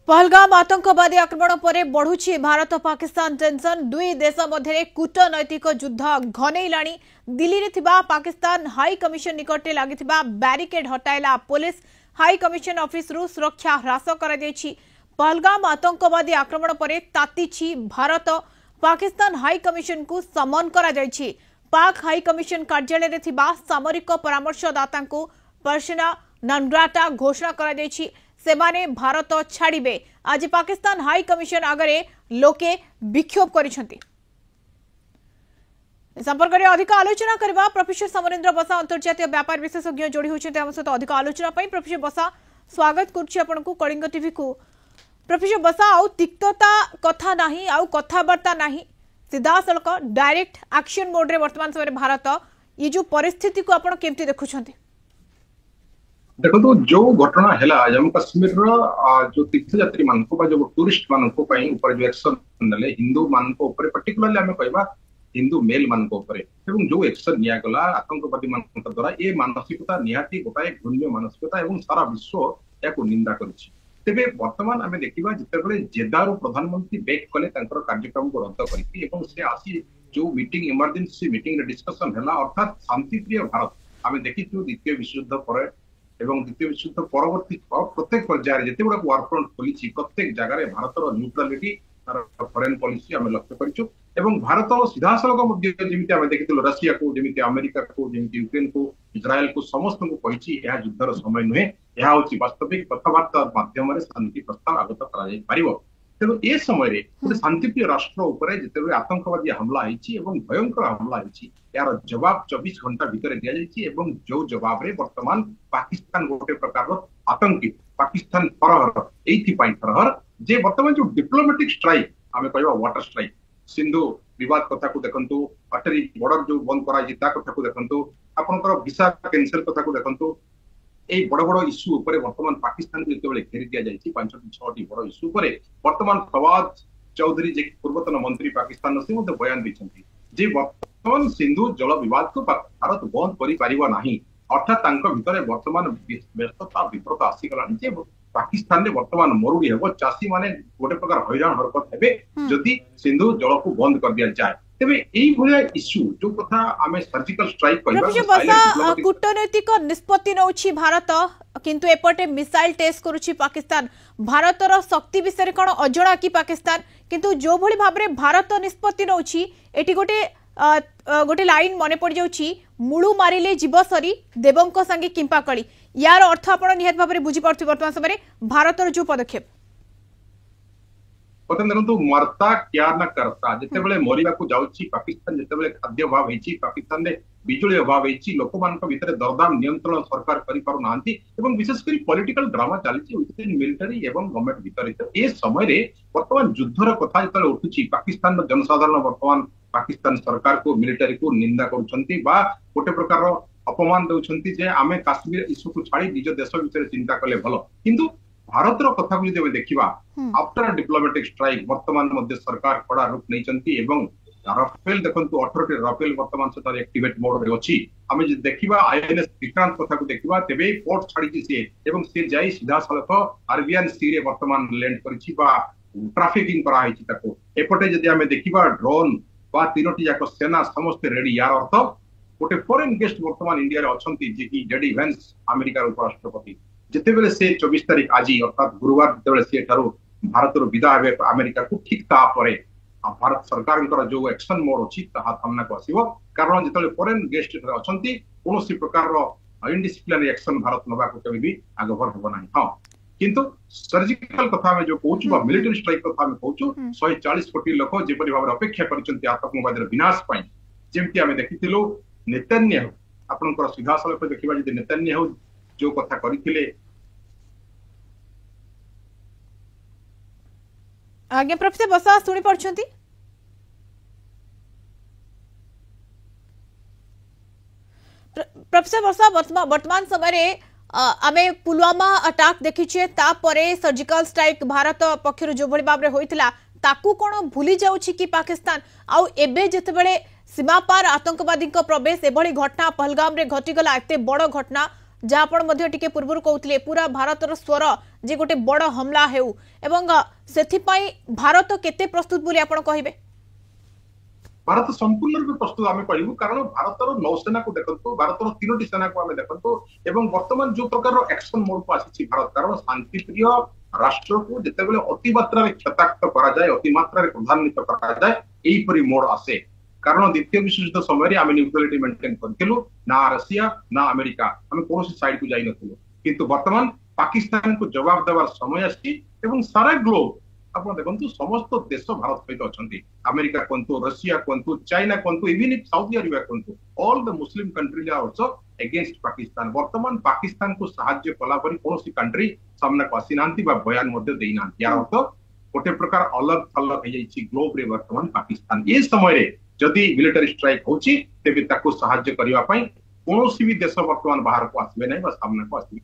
पहलगाम आतंकवादी आक्रमण पर बढ़ुछि भारत पाकिस्तान टेंशन दुई देश मध्य कूटनैतिक युद्ध घनैला दिल्ली रे थिबा पाकिस्तान हाई कमिशन निकटे लगी बैरिकेड हटाइला पुलिस हाई कमिशन ऑफिस रु सुरक्षा ह्रास कर पहलगाम आतंकवादी आक्रमण पर तातीछि भारत पाकिस्तान हाई कमिशन को समन करा जायछि। पाक हाई कमिशन कार्यालय रे थिबा सामरिक परामर्शदाता को पर्सना नॉन ग्राटा घोषणा करा जायछि। सेमाने भारत छाड़िबे। आज पाकिस्तान हाई कमिशन आगरे लोके विक्षोभ करिसेंति। संपर्क में अधिक आलोचना करबा प्रोफेसर समरेंद्र बसा अंतर्जातीय व्यापार विशेषज्ञ जोड़ी होछते हम सहित अधिक आलोचना पई प्रोफेसर बसा स्वागत करछि आपनको कलिंग टीवी को। प्रोफेसर बसा आउ तिक्तता कथा नाही आउ कथावार्ता नाही सीधा सलक डायरेक्ट एक्शन मोड रे वर्तमान समय भारत ये जो परिस्थिति को आपण केमती देखुछंती? देखो जो घटना है जम्मू काश्मीर जो तीर्थयात्री मान जो टूरिस्ट मान जो एक्शन ने हिंदू मान पर्टिकुलरली आम कह हिंदू मेल मान जो एक्शन निगला आतंकवादी मान द्वारा ये मानसिकता निहाती गोटाए घृण्य मानसिकता और सारा विश्व या निंदा करुच्ची। तेरे बर्तमान आम देखा जिते जेदारू प्रधानमंत्री बैक कले कार्यक्रम को रद्द करके आसी जो मीटिंग इमरजेंसी मीटिंग डिस्कशन है अर्थात शांतिप्रिय भारत आम देखी द्वितीय विश्वयुद्ध पर एवं द्वितीय विश्वयुद्ध परवर्ती प्रत्येक पर्यायर जिते गुड़ा वारफ्रंट खोली प्रत्येक जगह भारतर न्यूट्रालिटी फॉरेन पॉलिसी आम लक्ष्य करूँ एवं भारत सीधा सलख देखी रशिया को जमी अमेरिका को जमी यूक्रेन को इज्राएल को समस्त को कही युद्धर समय नुहे यह हूँ वास्तविक कथबार्ता माध्यम शांति प्रस्ताव आगत कर तेणु ए समय गोटे शांतिप्रिय राष्ट्र उपर जिते आतंकवादी हमला होती भयंकर हमला होती यार जवाब 24 घंटा भितर दि जाए जो जवाब रे वर्तमान पाकिस्तान गोटे प्रकार आतंकी पाकिस्तान फरहर फरहर जे वर्तमान जो डिप्लोमेटिक स्ट्राइक आम कह वाटर स्ट्राइक सिंधु विवाद कथा को देखंतु अटरी बॉर्डर जो बंद कराई कथा को देखंतु आपनकर वीसा कैंसिल कथा को देखंतु ए बड़ बड़ इश्यू ऊपर वर्तमान पाकिस्तान को जिते घेरी दि जाए 5-6 बड़ इश्यू ऊपर वर्तमान फवाद चौधरी जे पूर्वतन मंत्री पाकिस्तान से बयान देछंती जे वर्तमान सिंधु जल विवाद को भारत बंद करि परिबा नाही अर्थात भीतर वर्तमान व्यस्तता विपरत आसीगलानी जे पाकिस्तान में वर्तमान मरुड़ी हे चाषी माने गोटे प्रकार हैरान हरकत हेबे जदि सिंधु जल को बंद कर दिया जाए तेबे एई भलिया इश्यू जो कथा आमे सर्जिकल स्ट्राइक कहबा कूटनैतिक निष्पत्ति नउछि भारत किंतु एपटे मिसाइल टेस्ट करूछि पाकिस्तान भारतर शक्ति विषय कोन अजणा की पाकिस्तान किंतु जो भली भाबरे भारत निष्पत्ति नउछि एटी गोटे लाइन मने पड़ जाउछि मुळु मारिले जीव सरी देवंक संगे किंपा कली यार अर्थ आपण निहत भाबरे बुझी पारथि वर्तमान समय भारतर जो पदक्षेप देखो मरता क्या न करता जिते बड़े मरिया को जाउछि पाकिस्तान जिते खाद्य अभाव होती पाकिस्तान में बिजुली अभाव होती लोक मान भीतर दरदाम नियंत्रण सरकार करि पारु नांती एवं विशेषकर पॉलिटिकल ड्रामा चली विथिन मिलिटरी एवं गवर्नमेंट भीतर ए समय वर्तमान युद्धर कथा जिते उठुछि पाकिस्तान जनसाधारण वर्तमान पाकिस्तान सरकार को मिलिटरी को निंदा करुछंती बा गोटे प्रकार अपमान दउछंती जे आमे काश्मीर इश्यू को छाड़ी निज देश विषय चिंता कले भलो किंतु भारतर कथा को जब देखा आफ्टर डिप्लोमेटिक स्ट्राइक वर्तमान मध्य सरकार कड़ा रूप नहीं राफेल देखो 18 राफेल वर्तमान से एक्टिवेट मोड रे अछि आमे जे देखिबा आईएनएस विक्रांत कथा को देखिबा तेबे पोर्ट छाड़ी सी एवं से जाई सीधा सलख अरबियन सी रे वर्तमान लैंड करिछि बा ट्रैफिकिंग करा हिछि ताको एपटे जदि आमे देखिबा ड्रोन बा तीनोटी जाक सेना समस्त रेडी यार अर्थ गोटे फॉरेन गेस्ट वर्तमान इंडिया रे अछंती जे कि जेडी वेंस अमेरिका उपराष्ट्रपति जितेबेले से 24 तारीख आज अर्थात गुरुवार जितेबेले से भारत विदा हे अमेरिका को ठीक तापर भारत सरकार जो एक्शन मोड अच्छी सामना को आसो कारण जिते फॉरेन गेस्ट अच्छी कौन प्रकार इनडिसिप्लिनरी एक्शन भारत नवा को कभी भी आगभर हम ना हाँ किंतु सर्जिकल कथा जो कहूँ मिलिटरी स्ट्राइक कथा कहूँ 140 कोटी लोक जेपरी भाव अपेक्षा कर आतंकवाद विनाश जमी आम देखी नेतन्याहू आपंकर सीधा सलख देखा जब नेतन्याहू जो कथा करथिले आगे प्रोफेसर बसा सुनी पड़छंती प्रोफेसर बसा वर्तमान समय आमे पुलवामा अटैक देखिछे तापरे सर्जिकल स्ट्राइक भारत पक्षरु जो भली भाबरे होइतिला ताकू कोन भूली जाउछि कि पाकिस्तान आउ एबे जेतेबेले सीमा पार आतंकवादी प्रवेश एभली घटना पहलगाम रे घटिगला एते बड़ घटना जहाँ आपण मध्य टिके पूर्व कहते पूरा भारतर स्वर जे गोटे बड़ हमला हेउ एवं सेथिपाई भारत केते प्रस्तुत बोली आपण कहिबे? भारत संपूर्ण रूप प्रस्तुत आम कहूँ कारण भारतर नौसेना को देखो भारतर 3टी सेना को आम देखो एवं वर्तमान जो प्रकार एक्शन मोड को आसी भारत कारण शांतिप्रिय राष्ट्र को जिते अति मात्रा क्षताक्त कराए अति मात्रा प्रधान्वित कराए यहीपरी मोड आसे कारण द्वितीय विश्वयुद्ध समय आम न्यूट्रालिटी मेंटेन करूँ ना रशिया ना अमेरिका आम कौन साइड को जाइनु किंतु वर्तमान पाकिस्तान को जवाब देवार समय आसी सारा ग्लोब आप देखो समस्त देश भारत सहित अच्छा अमेरिका कहतु रशिया कहतु चाइना कहतु इवन इफ साउदी अरेबिया कहतु all the Muslim countries are also against Pakistan वर्तमान पाकिस्तान को सहाय्य कला परी कौन कंट्री सामना को आसी ना बयान यार अर्थ गोटे प्रकार अलग थलग ग्लोब रे वर्तमान पाकिस्तान ये समय जदि मिलिटरी स्ट्राइक होची तेबे ताको सहाय्य करिवा पई कौन भी देश वर्तमान बाहर को आसबे नहीं सामना को आसबे।